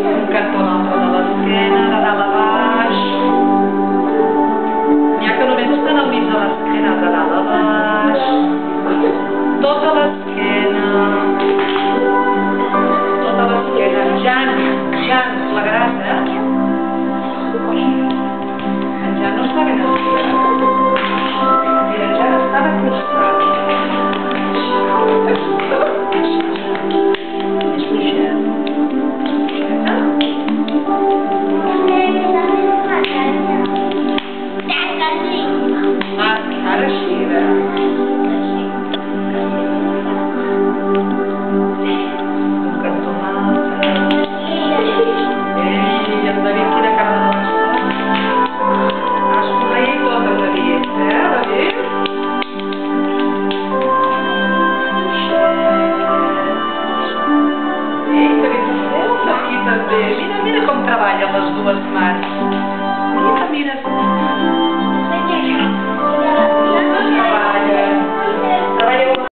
un cantó l'altre de l'esquena, de dalt a baix. N'hi ha que només estan al mig de l'esquena, de dalt a baix. Tota l'esquena. Tota l'esquena. Jan, plegaràs, eh? En Jan no està ben estirat. Mira, en Jan està de costat. Ara sí, un cantó l'altre. Ei, en David, quina cara de bona està. Has corregut tot, el David, David? Ei, David, esteu aquí també. Mira com treballen les dues mans.